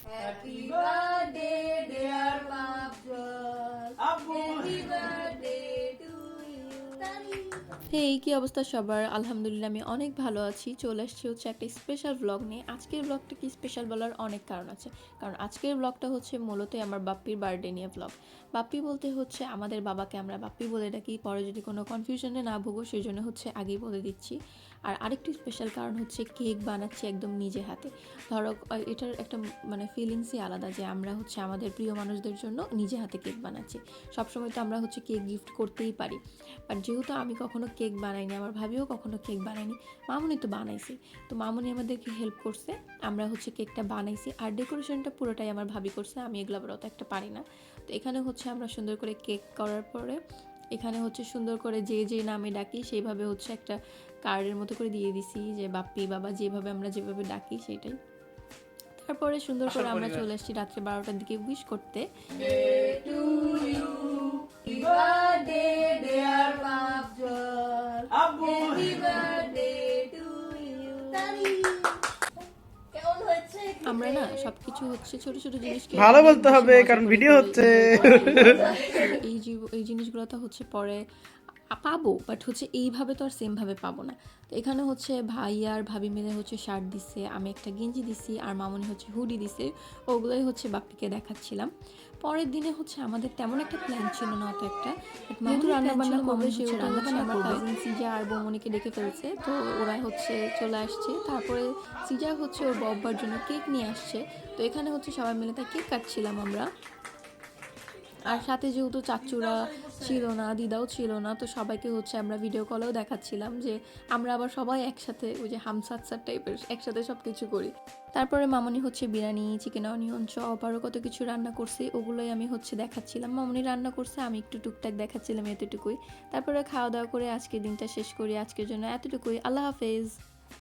Happy birthday, dear Babjol. Happy birthday to you. হেই কি অবস্থা সবার? আলহামদুলিল্লাহ আমি অনেক ভালো আছি। চলে আসছি হচ্ছে একটা স্পেশাল ব্লগ নিয়ে। আজকের ব্লগটা কি স্পেশাল বলার অনেক কারণ আছে, কারণ আজকের ব্লগটা হচ্ছে মূলত আমার বাপ্পির বার্থডে নিয়ে ব্লগ। বাপ্পি বলতে হচ্ছে আমাদের বাবাকে আমরা বাপ্পি বলে ডাকি, পরে যদি কোনো কনফিউশনে না ভুগো সেই জন্য হচ্ছে আগেই বলে দিচ্ছি। আর আরেকটি স্পেশাল কারণ হচ্ছে কেক বানাচ্ছি একদম নিজে হাতে। ধরো এটার একটা মানে ফিলিংসই আলাদা যে আমরা হচ্ছে আমাদের প্রিয় মানুষদের জন্য নিজে হাতে কেক বানাচ্ছি। সবসময় তো আমরা হচ্ছে কেক গিফট করতেই পারি, বাট যেহেতু আমি কখনো কেক বানাইনি, আমার ভাবিও কখনো কেক বানায়নি, মামুনি তো বানাইছি, তো মামুনি আমাদেরকে হেল্প করছে, আমরা হচ্ছে কেকটা বানাইছি। আর ডেকোরেশনটা পুরোটাই আমার ভাবি করছে, আমি এগুলো আবার অত একটা পারি না। তো এখানে হচ্ছে আমরা সুন্দর করে কেক করার পরে এখানে হচ্ছে সুন্দর করে যে যে নামে ডাকি সেইভাবে হচ্ছে একটা কার্ডের মতো করে দিয়ে দিছি যে বাপ্পি বাবা যেভাবে আমরা যেভাবে ডাকি সেটাই। তারপরে সুন্দর করে আমরা চলে আসছি রাত্রে 12টার দিকে উইশ করতে। To you. Happy birthday, dear Babjol. Happy birthday to you. কেমন হয়েছে? আমরা না সবকিছু হচ্ছে ছোট ছোট জিনিসকে ভালো অনেক বলতে বেশি হবে, মজা কারণ করে ভিডিও করি। হচ্ছে। এই জিনিসগুলো তো হচ্ছে পরে পাবো, বাট হচ্ছে এইভাবে তো আর সেমভাবে পাবো না। তো এখানে হচ্ছে ভাই আর ভাবি মিলে হচ্ছে শার্ট দিছে, আমি একটা গেঞ্জি দিছি, আর মামনি হচ্ছে হুডি দিছে। ওগুলোই হচ্ছে বাপ্পিকে দেখাচ্ছিলাম। পরের দিনে হচ্ছে আমাদের তেমন একটা প্ল্যান ছিল না অত একটা, যেহেতু রান্নাবান্না করবে সেহেতু হচ্ছে আমার কাজিন সিজা আর বৌমনিকে ডেকে ফেলছে, তো ওরা হচ্ছে চলে আসছে। তারপরে সিজা হচ্ছে ওর বব্বার জন্য কেক নিয়ে আসছে, তো এখানে হচ্ছে সবাই মিলে তাই কেক কাটছিলাম আমরা। আর সাথে যেহেতু চাচুরা ছিল না, দিদাও ছিল না, তো সবাইকে হচ্ছে আমরা ভিডিও কলেও দেখাচ্ছিলাম যে আমরা আবার সবাই একসাথে ওই যে হামসাতসার টাইপের একসাথে সব কিছু করি। তারপরে মামনি হচ্ছে বিরিয়ানি, চিকেন অনিয়ন চপ আরও কত কিছু রান্না করছে, ওগুলোই আমি হচ্ছে দেখাচ্ছিলাম। মামনি রান্না করছে, আমি একটু টুকটাক দেখাচ্ছিলাম, এতটুকুই। তারপরে খাওয়া দাওয়া করে আজকের দিনটা শেষ করি। আজকের জন্য এতটুকুই। আল্লাহ হাফেজ।